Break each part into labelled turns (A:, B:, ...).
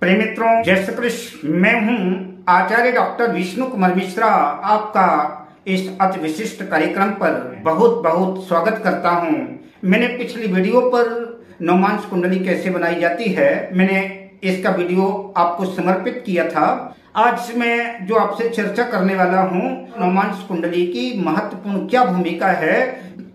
A: प्रिय मित्रों, जय श्री कृष्ण। मैं हूं आचार्य डॉक्टर विष्णु कुमार मिश्रा। आपका इस अति विशिष्ट कार्यक्रम पर बहुत बहुत स्वागत करता हूं। मैंने पिछली वीडियो पर नवमांश कुंडली कैसे बनाई जाती है, मैंने इसका वीडियो आपको समर्पित किया था। आज मैं जो आपसे चर्चा करने वाला हूं, नवमांश कुंडली की महत्वपूर्ण क्या भूमिका है।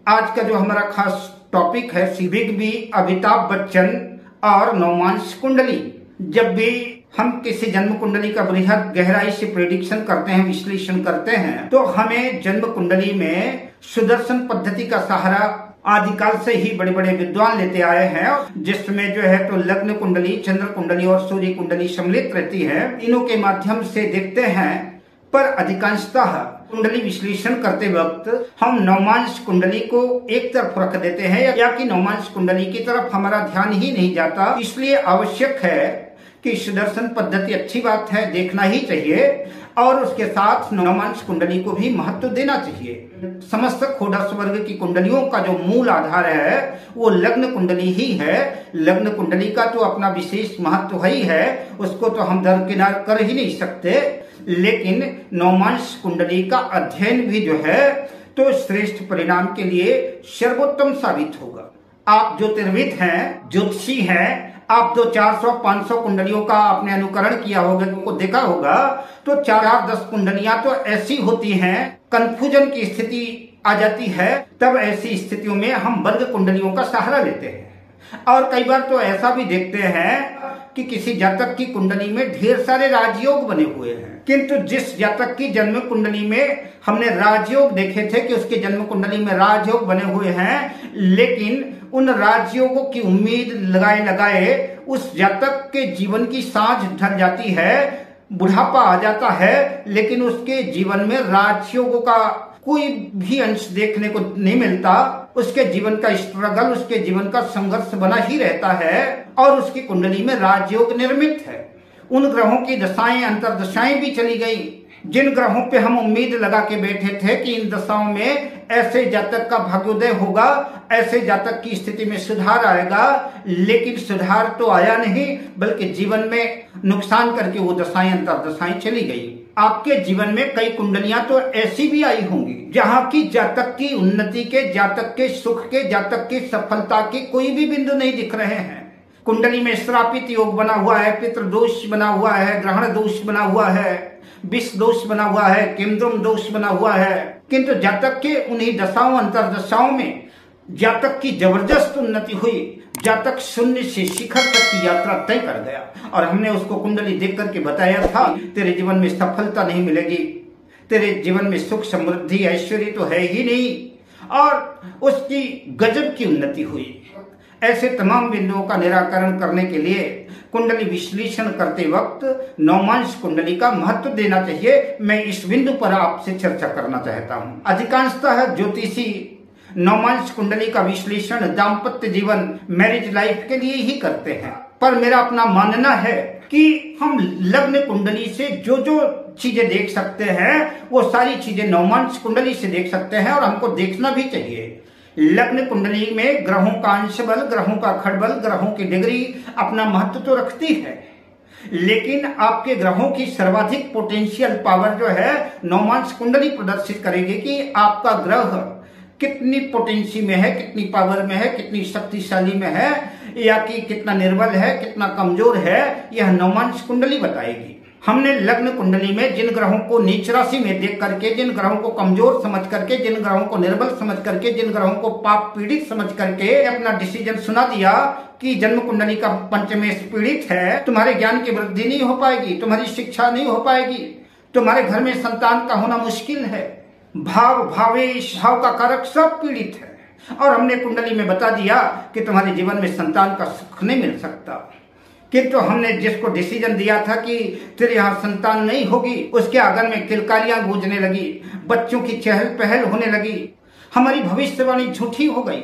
A: आज का जो हमारा खास टॉपिक है बिग बी, अमिताभ बच्चन और नवमांश कुंडली। जब भी हम किसी जन्म कुंडली का बृहद गहराई से प्रेडिक्शन करते हैं, विश्लेषण करते हैं, तो हमें जन्म कुंडली में सुदर्शन पद्धति का सहारा आदिकाल से ही बड़े बड़े विद्वान लेते आए हैं, जिसमें जो है तो लग्न कुंडली, चंद्र कुंडली और सूर्य कुंडली सम्मिलित रहती है। इनों के माध्यम से देखते हैं, पर अधिकांशतः कुंडली विश्लेषण करते वक्त हम नवमांश कुंडली को एक तरफ रख देते हैं, या कि नवमांश कुंडली की तरफ हमारा ध्यान ही नहीं जाता। इसलिए आवश्यक है कि सुदर्शन पद्धति अच्छी बात है, देखना ही चाहिए, और उसके साथ नवमांश कुंडली को भी महत्व देना चाहिए। समस्त खोडास वर्ग की कुंडलियों का जो मूल आधार है वो लग्न कुंडली ही है। लग्न कुंडली का तो अपना विशेष महत्व ही है, उसको तो हम दरकिनार कर ही नहीं सकते। लेकिन नवमांश कुंडली का अध्ययन भी जो है तो श्रेष्ठ परिणाम के लिए सर्वोत्तम साबित होगा। आप ज्योतिर्विद हैं, ज्योतिषी हैं, आप तो 400-500 कुंडलियों का आपने अनुकरण किया होगा, उनको देखा होगा, तो 4-10 कुंडलियां तो ऐसी होती हैं, कंफ्यूजन की स्थिति आ जाती है। तब ऐसी स्थितियों में हम वर्ग कुंडलियों का सहारा लेते हैं। और कई बार तो ऐसा भी देखते हैं कि किसी जातक की कुंडली में ढेर सारे राजयोग बने हुए हैं, किंतु जिस जातक की जन्म कुंडली में हमने राजयोग देखे थे कि उसके जन्म कुंडली में राजयोग बने हुए हैं, लेकिन उन राजयोगों की उम्मीद लगाए लगाए उस जातक के जीवन की साँझ ढल जाती है, बुढ़ापा आ जाता है, लेकिन उसके जीवन में राजयोगों का कोई भी अंश देखने को नहीं मिलता। उसके जीवन का स्ट्रगल, उसके जीवन का संघर्ष बना ही रहता है, और उसकी कुंडली में राजयोग निर्मित है। उन ग्रहों की दशाएं, अंतर्दशाएं भी चली गई, जिन ग्रहों पे हम उम्मीद लगा के बैठे थे कि इन दशाओं में ऐसे जातक का भाग्योदय होगा, ऐसे जातक की स्थिति में सुधार आएगा, लेकिन सुधार तो आया नहीं, बल्कि जीवन में नुकसान करके वो दशाएं, अंतर्दशाएं चली गई। आपके जीवन में कई कुंडलियां तो ऐसी भी आई होंगी जहां की जातक की उन्नति के, जातक के सुख के, जातक की सफलता के कोई भी बिंदु नहीं दिख रहे हैं। कुंडली में श्रापित योग बना हुआ है, पितृ दोष बना हुआ है, ग्रहण दोष बना हुआ है, विष दोष बना हुआ है, किमद्रुम दोष बना हुआ है, किंतु जातक के उन्हीं दशाओं, अंतर्दशाओं में जातक की जबरदस्त उन्नति हुई। जातक शून्य से शिखर तक की यात्रा तय कर गया, और हमने उसको कुंडली देख करके बताया था, तेरे जीवन में सफलता नहीं मिलेगी, तेरे जीवन में सुख, समृद्धि, ऐश्वर्य तो है ही नहीं, और उसकी गजब की उन्नति हुई। ऐसे तमाम बिंदुओं का निराकरण करने के लिए कुंडली विश्लेषण करते वक्त नवमांश कुंडली का महत्व देना चाहिए। मैं इस बिंदु पर आपसे चर्चा करना चाहता हूं। अधिकांशतः ज्योतिषी नवमांश कुंडली का विश्लेषण दाम्पत्य जीवन, मैरिज लाइफ के लिए ही करते हैं, पर मेरा अपना मानना है कि हम लग्न कुंडली से जो जो चीजें देख सकते हैं वो सारी चीजें नवमांश कुंडली से देख सकते हैं, और हमको देखना भी चाहिए। लग्न कुंडली में ग्रहों का अंश बल, ग्रहों का खड़बल, ग्रहों की डिग्री अपना महत्व तो रखती है, लेकिन आपके ग्रहों की सर्वाधिक पोटेंशियल पावर जो है नवमांश कुंडली प्रदर्शित करेगी कि आपका ग्रह कितनी पोटेंसी में है, कितनी पावर में है, कितनी शक्तिशाली में है, या कि कितना निर्बल है, कितना कमजोर है, यह नवमांश कुंडली बताएगी। हमने लग्न कुंडली में जिन ग्रहों को नीच राशि में देख करके, जिन ग्रहों को कमजोर समझ करके, जिन ग्रहों को निर्बल समझ करके, जिन ग्रहों को पाप पीड़ित समझ करके अपना डिसीजन सुना दिया कि जन्म कुंडली का पंचमेश पीड़ित है, तुम्हारे ज्ञान की वृद्धि नहीं हो पाएगी, तुम्हारी शिक्षा नहीं हो पाएगी, तुम्हारे घर में संतान का होना मुश्किल है, भाव, भावेश, भाव का कारक सब पीड़ित है, और हमने कुंडली में बता दिया कि तुम्हारे जीवन में संतान का सुख नहीं मिल सकता। किंतु हमने जिसको डिसीजन दिया था कि तेरे यहाँ संतान नहीं होगी, उसके आंगन में किलकारियां गूंजने लगी, बच्चों की चहल पहल होने लगी, हमारी भविष्यवाणी झूठी हो गई।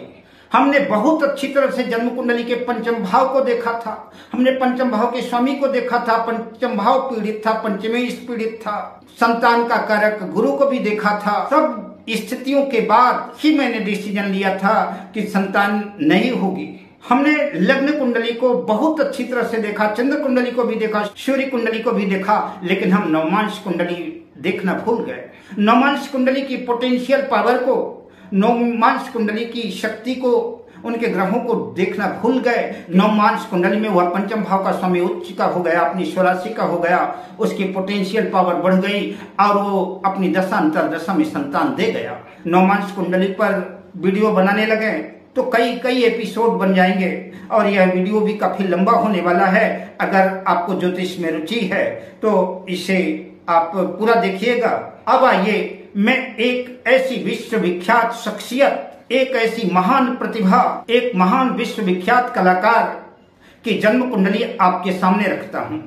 A: हमने बहुत अच्छी तरह से जन्म कुंडली के पंचम भाव को देखा था, हमने पंचम भाव के स्वामी को देखा था, पंचम भाव पीड़ित था, पंचमेश पीड़ित था, संतान का कारक गुरु को भी देखा था। सब स्थितियों के बाद ही मैंने डिसीजन लिया था कि संतान नहीं होगी। हमने लग्न कुंडली को बहुत अच्छी तरह से देखा, चंद्र कुंडली को भी देखा, सूर्य कुंडली को भी देखा, लेकिन हम नवमांश कुंडली देखना भूल गए। नवमांश कुंडली की पोटेंशियल पावर को, नवमांश कुंडली की शक्ति को, उनके ग्रहों को देखना भूल गए। नवमांश कुंडली में वह पंचम भाव का स्वामी उच्च का हो गया, अपनी स्वराशि का हो गया, उसकी पोटेंशियल पावर बढ़ गई और वो अपनी दशा अंतर दशा में संतान दे गया। नवमांश कुंडली पर वीडियो बनाने लगे तो कई एपिसोड बन जाएंगे और यह वीडियो भी काफी लंबा होने वाला है। अगर आपको ज्योतिष में रुचि है तो इसे आप पूरा देखिएगा। अब आइए, मैं एक ऐसी विश्वविख्यात शख्सियत, एक ऐसी महान प्रतिभा, एक महान विश्वविख्यात कलाकार की जन्म कुंडली आपके सामने रखता हूं,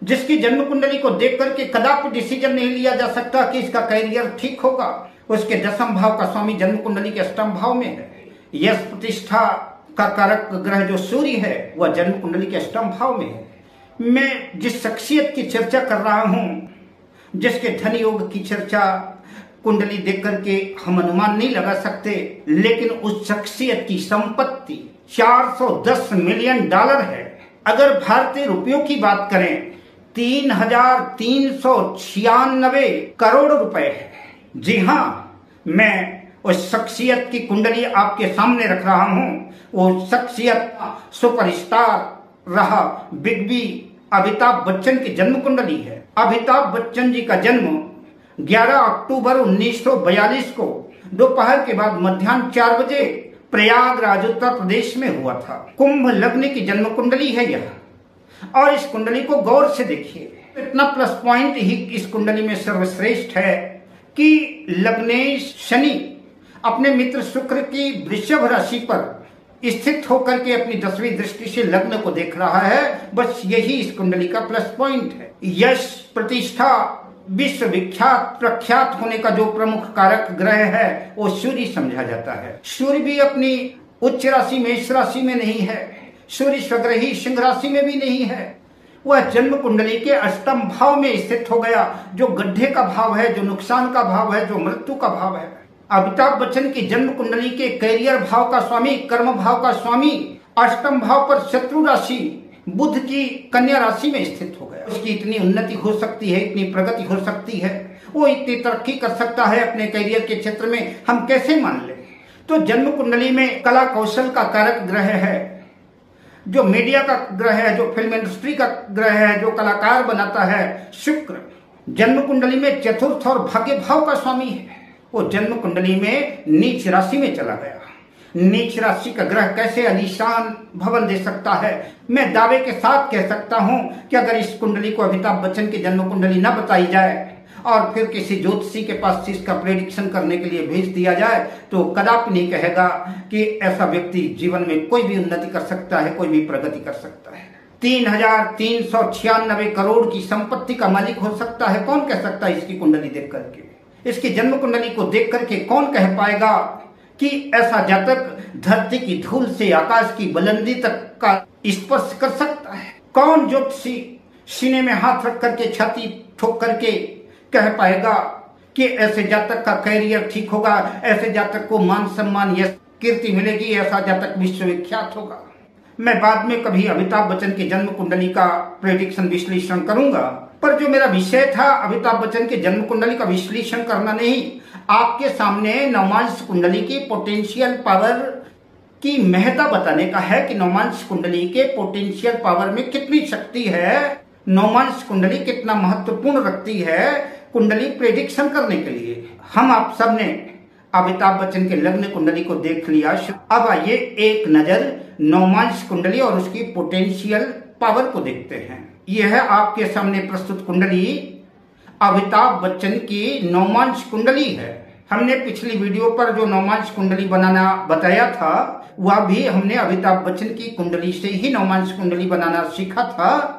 A: जिसकी जन्म कुंडली को देख करके कदापि डिसीजन नहीं लिया जा सकता कि इसका करियर ठीक होगा। उसके दशम भाव का स्वामी जन्म कुंडली के अष्टम भाव में है। यश प्रतिष्ठा का कारक ग्रह जो सूर्य है वह जन्म कुंडली के अष्टम भाव में है। मैं जिस शख्सियत की चर्चा कर रहा हूं, जिसके धन योग की चर्चा कुंडली देख करके हम अनुमान नहीं लगा सकते, लेकिन उस शख्सियत की संपत्ति 410 मिलियन डॉलर है। अगर भारतीय रुपयों की बात करें 3,396 करोड़ रुपए है। जी हाँ, मैं उस शख्सियत की कुंडली आपके सामने रख रहा हूं। वो शख्सियत सुपरस्टार रहा बिग बी अमिताभ बच्चन की जन्म कुंडली है। अमिताभ बच्चन जी का जन्म 11 अक्टूबर 1942 को दोपहर के बाद मध्याह्न 4 बजे प्रयागराज उत्तर प्रदेश में हुआ था। कुंभ लग्न की जन्म कुंडली है यह, और इस कुंडली को गौर से देखिए। इतना प्लस पॉइंट ही इस कुंडली में सर्वश्रेष्ठ है कि लग्नेश शनि अपने मित्र शुक्र की वृषभ राशि पर स्थित होकर के अपनी 10वीं दृष्टि से लग्न को देख रहा है। बस यही इस कुंडली का प्लस पॉइंट है। यश प्रतिष्ठा विश्वविख्यात प्रख्यात होने का जो प्रमुख कारक ग्रह है वो सूर्य समझा जाता है। सूर्य भी अपनी उच्च राशि मेष राशि में नहीं है, सूर्य स्वग्रही सिंह राशि में भी नहीं है। वह जन्म कुंडली के अष्टम भाव में स्थित हो गया, जो गड्ढे का भाव है, जो नुकसान का भाव है, जो मृत्यु का भाव है। अमिताभ बच्चन की जन्म कुंडली के कैरियर भाव का स्वामी, कर्म भाव का स्वामी अष्टम भाव पर शत्रु राशि बुध की कन्या राशि में स्थित हो गया। उसकी इतनी उन्नति हो सकती है, इतनी प्रगति हो सकती है, वो इतनी तरक्की कर सकता है अपने कैरियर के क्षेत्र में, हम कैसे मान लें। तो जन्म कुंडली में कला कौशल का कारक ग्रह है, जो मीडिया का ग्रह है, जो फिल्म इंडस्ट्री का ग्रह है, जो कलाकार बनाता है शुक्र। जन्म कुंडली में चतुर्थ और भाग्य भाव का स्वामी है। वो जन्म कुंडली में नीच राशि में चला गया। नीच राशि का ग्रह कैसे आलीशान भवन दे सकता है। मैं दावे के साथ कह सकता हूं कि अगर इस कुंडली को अमिताभ बच्चन की जन्म कुंडली न बताई जाए और फिर किसी ज्योतिषी के पास इसका प्रेडिक्शन करने के लिए भेज दिया जाए तो कदापि नहीं कहेगा कि ऐसा व्यक्ति जीवन में कोई भी उन्नति कर सकता है, कोई भी प्रगति कर सकता है। 3,396 करोड़ की संपत्ति का मालिक हो सकता है। कौन कह सकता है इसकी कुंडली देख करके? इसकी जन्म कुंडली को देख करके कौन कह पाएगा कि ऐसा जातक धरती की धूल से आकाश की बुलंदी तक का स्पर्श कर सकता है? कौन ज्योतिषी सीने में हाथ रख करके छाती ठोक करके कह पाएगा कि ऐसे जातक का कैरियर ठीक होगा, ऐसे जातक को मान सम्मान या कीर्ति मिलेगी, ऐसा जातक विश्वविख्यात होगा? मैं बाद में कभी अमिताभ बच्चन की जन्म कुंडली का प्रेडिक्शन विश्लेषण करूंगा, पर जो मेरा विषय था अमिताभ बच्चन के जन्म कुंडली का विश्लेषण करना नहीं, आपके सामने नवमांश कुंडली की पोटेंशियल पावर की महत्ता बताने का है कि नवमांश कुंडली के पोटेंशियल पावर में कितनी शक्ति है, नवमांश कुंडली कितना महत्वपूर्ण रखती है कुंडली प्रेडिक्शन करने के लिए। हम आप सब ने अमिताभ बच्चन के लग्न कुंडली को देख लिया। अब आइए एक नजर नवमांश कुंडली और उसकी पोटेंशियल पावर को देखते हैं। यह है आपके सामने प्रस्तुत कुंडली अमिताभ बच्चन की नवमांश कुंडली है। हमने पिछली वीडियो पर जो नवमांश कुंडली बनाना बताया था वह भी हमने अमिताभ बच्चन की कुंडली से ही नवमांश कुंडली बनाना सीखा था।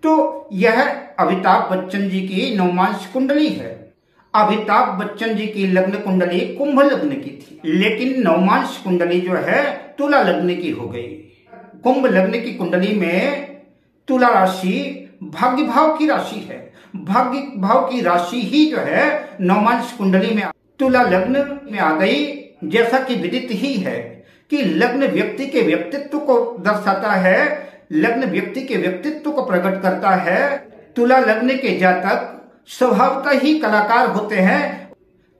A: तो यह अमिताभ बच्चन जी की नवमांश कुंडली है। अमिताभ बच्चन जी की लग्न कुंडली कुंभ लग्न की थी, लेकिन नवमांश कुंडली जो है तुला लग्न की हो गई। कुंभ लग्न की कुंडली में तुला राशि भाग्य भाव की राशि है। भाग्य भाव की राशि ही जो है नवमांश कुंडली में तुला लग्न में आ गई। जैसा कि विदित ही है कि लग्न व्यक्ति के व्यक्तित्व को दर्शाता है, लग्न व्यक्ति के व्यक्तित्व को प्रकट करता है। तुला लग्न के जातक स्वभावतः ही कलाकार होते हैं।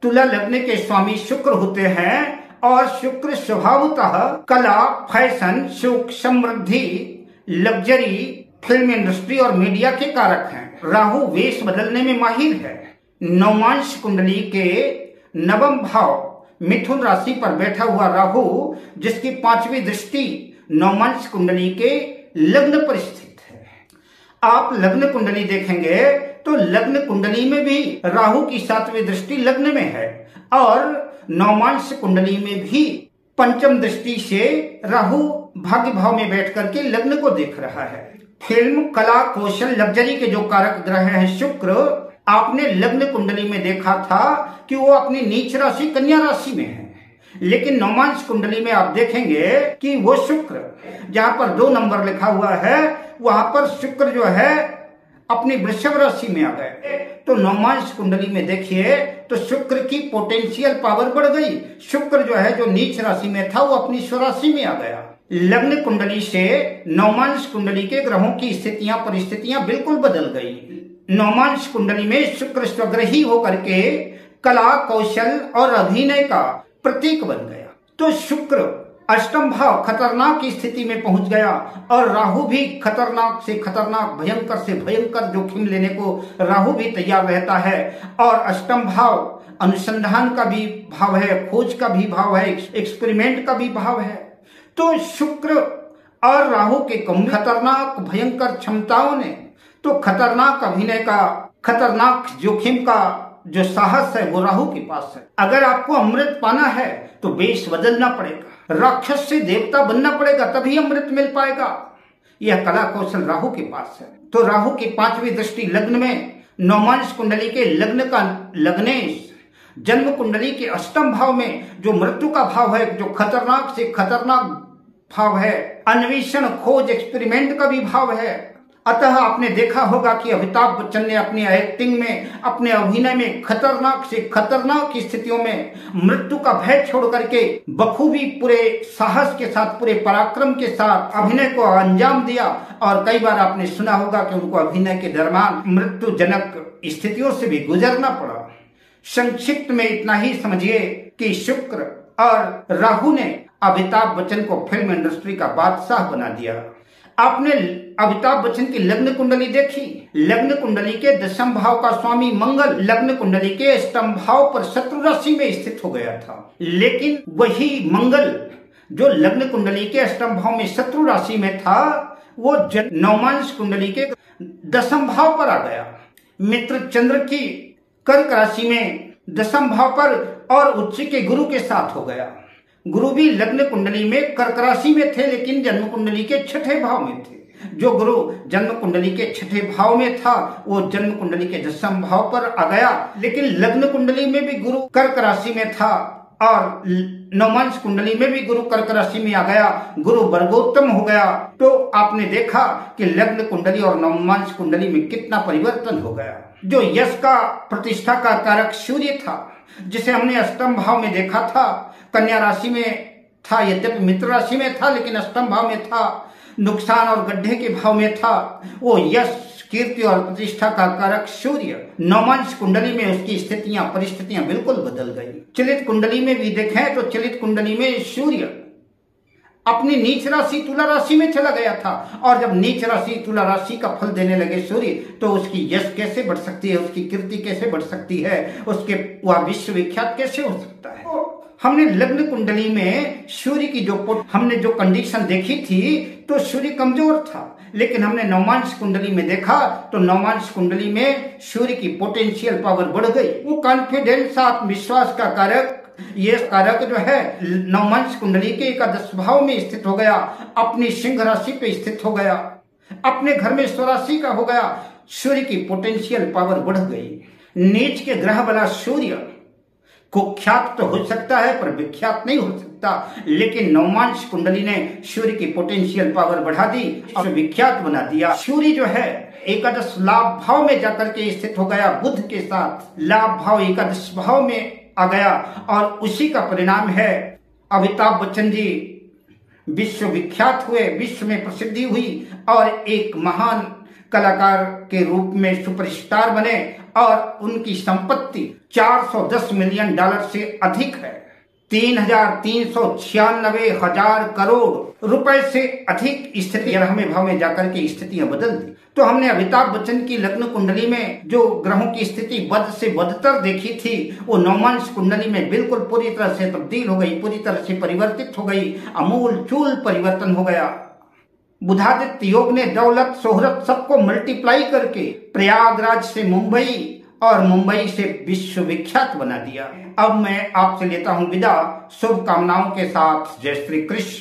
A: तुला लग्न के स्वामी शुक्र होते हैं और शुक्र स्वभावतः कला, फैशन, सुख, समृद्धि, लग्जरी, फिल्म इंडस्ट्री और मीडिया के कारक हैं। राहु वेश बदलने में माहिर है। नवमांश कुंडली के नवम भाव मिथुन राशि पर बैठा हुआ राहु, जिसकी 5वीं दृष्टि नवमांश कुंडली के लग्न पर स्थित है। आप लग्न कुंडली देखेंगे तो लग्न कुंडली में भी राहु की 7वीं दृष्टि लग्न में है और नवमांश कुंडली में भी 5म दृष्टि से राहु भाग्य भाव में बैठ करके लग्न को देख रहा है। फिल्म, कला, कौशल, लग्जरी के जो कारक ग्रह हैं शुक्र, आपने लग्न कुंडली में देखा था कि वो अपनी नीच राशि कन्या राशि में है, लेकिन नवमांश कुंडली में आप देखेंगे कि वो शुक्र, जहां पर 2 नंबर लिखा हुआ है, वहां पर शुक्र जो है अपनी वृषभ राशि में आ गए। तो नवमांश कुंडली में देखिए तो शुक्र की पोटेंशियल पावर बढ़ गई। शुक्र जो है जो नीच राशि में था वो अपनी स्वराशि में आ गया। लग्न कुंडली से नवमांश कुंडली के ग्रहों की स्थितियां, परिस्थितियां बिल्कुल बदल गई। नवमांश कुंडली में शुक्र स्वग्रही होकर के कला, कौशल और अभिनय का प्रतीक बन गया। तो शुक्र अष्टम भाव खतरनाक स्थिति में पहुंच गया और राहु भी खतरनाक से खतरनाक, भयंकर से भयंकर जोखिम लेने को राहु भी तैयार रहता है। और अष्टम भाव अनुसंधान का भी भाव है, खोज का भी भाव है, एक्सपेरिमेंट का भी भाव है। तो शुक्र और राहु के खतरनाक भयंकर क्षमताओं ने तो खतरनाक अभिनय का, खतरनाक जोखिम का जो साहस है वो राहु के पास है। अगर आपको अमृत पाना है तो वेश बदलना पड़ेगा, राक्षस से देवता बनना पड़ेगा, तभी अमृत मिल पाएगा। यह कला कौशल राहु के पास है। तो राहु की 5वीं दृष्टि लग्न में, नवमांश कुंडली के लग्न का लग्नेश, जन्म कुंडली के अष्टम भाव में जो मृत्यु का भाव है, जो खतरनाक से खतरनाक भाव है, अन्वेषण, खोज, एक्सपेरिमेंट का भी भाव है। अतः आपने देखा होगा कि अमिताभ बच्चन ने अपनी एक्टिंग में, अपने अभिनय में खतरनाक से खतरनाक स्थितियों में मृत्यु का भय छोड़ करके बखूबी पूरे साहस के साथ, पूरे पराक्रम के साथ अभिनय को अंजाम दिया। और कई बार आपने सुना होगा कि उनको अभिनय के दरमियान मृत्युजनक स्थितियों से भी गुजरना पड़ा। संक्षिप्त में इतना ही समझिए कि शुक्र और राहु ने अमिताभ बच्चन को फिल्म इंडस्ट्री का बादशाह बना दिया। आपने अमिताभ बच्चन की लग्न कुंडली देखी। लग्न कुंडली के 10वें भाव का स्वामी मंगल लग्न कुंडली के 8वें भाव पर शत्रु राशि में स्थित हो गया था, लेकिन वही मंगल जो लग्न कुंडली के 8वें भाव में शत्रु राशि में था, वो नवमांश कुंडली के 10वें भाव पर आ गया। मित्र चंद्र की कर्क राशि में 10वें भाव पर और उच्च के गुरु के साथ हो गया। गुरु भी लग्न कुंडली में कर्क राशि में थे, लेकिन जन्म कुंडली के 6ठे भाव में थे। जो गुरु जन्म कुंडली के 6ठे भाव में था वो जन्म कुंडली के 10वें भाव पर आ गया, लेकिन लग्न कुंडली में भी गुरु कर्क राशि में था और नवमांश कुंडली में भी गुरु कर्क राशि में आ गया, गुरु वर्गोत्तम हो गया। तो आपने देखा कि लग्न कुंडली और नवमांश कुंडली में कितना परिवर्तन हो गया। जो यश का, प्रतिष्ठा का कारक सूर्य था, जिसे हमने 8वें भाव में देखा था, कन्या राशि में था, यद्यपि मित्र राशि में था लेकिन 8वें भाव में था, नुकसान और गड्ढे के भाव में था। वो यश, कीर्ति और प्रतिष्ठा का कारक सूर्य नवमांश कुंडली में उसकी स्थितियां, परिस्थितियां बिल्कुल बदल गई। चलित कुंडली में भी देखें तो चलित कुंडली में सूर्य अपनी नीच राशि तुला राशि में चला गया था, और जब नीच राशि तुला राशि का फल देने लगे सूर्य, तो उसकी यश कैसे बढ़ सकती है, उसकी कीर्ति कैसे बढ़ सकती है, उसके वह विश्वविख्यात कैसे हो सकता है। हमने लग्न कुंडली में सूर्य की हमने जो कंडीशन देखी थी तो सूर्य कमजोर था, लेकिन हमने नवमांश कुंडली में देखा तो नवमांश कुंडली में सूर्य की पोटेंशियल पावर बढ़ गई। वो कॉन्फिडेंस, आत्मविश्वास का कारक, ये कारक जो है नवमांश कुंडली के 11 भाव में स्थित हो गया, अपनी सिंह राशि पे स्थित हो गया, अपने घर में स्वराशि का हो गया। सूर्य की पोटेंशियल पावर बढ़ गई। नीच के ग्रह वाला सूर्य कुख्यात तो हो सकता है पर विख्यात नहीं हो सकता, लेकिन नवमांश कुंडली ने सूर्य की पोटेंशियल पावर बढ़ा दी और विख्यात बना दिया। सूर्य जो है 11 लाभ भाव में जाकर के स्थित हो गया, बुध के साथ लाभ भाव 11 भाव में आ गया, और उसी का परिणाम है अमिताभ बच्चन जी विश्व विख्यात हुए, विश्व में प्रसिद्धि हुई और एक महान कलाकार के रूप में सुपरस्टार बने और उनकी संपत्ति $410 मिलियन से अधिक है। 3,396,000 करोड़ रुपए से अधिक स्थिति हमें भाव में जाकर के स्थितियां बदल दी। तो हमने अमिताभ बच्चन की लग्न कुंडली में जो ग्रहों की स्थिति बद से बदतर देखी थी, वो नवमांश कुंडली में बिल्कुल पूरी तरह से तब्दील हो गई, पूरी तरह से परिवर्तित हो गई, अमूल चूल परिवर्तन हो गया। बुधादित्य योग ने दौलत शोहरत सबको मल्टीप्लाई करके प्रयागराज से मुंबई और मुंबई से विश्व विख्यात बना दिया। अब मैं आपसे लेता हूं विदा, शुभकामनाओं के साथ। जय श्री कृष्ण।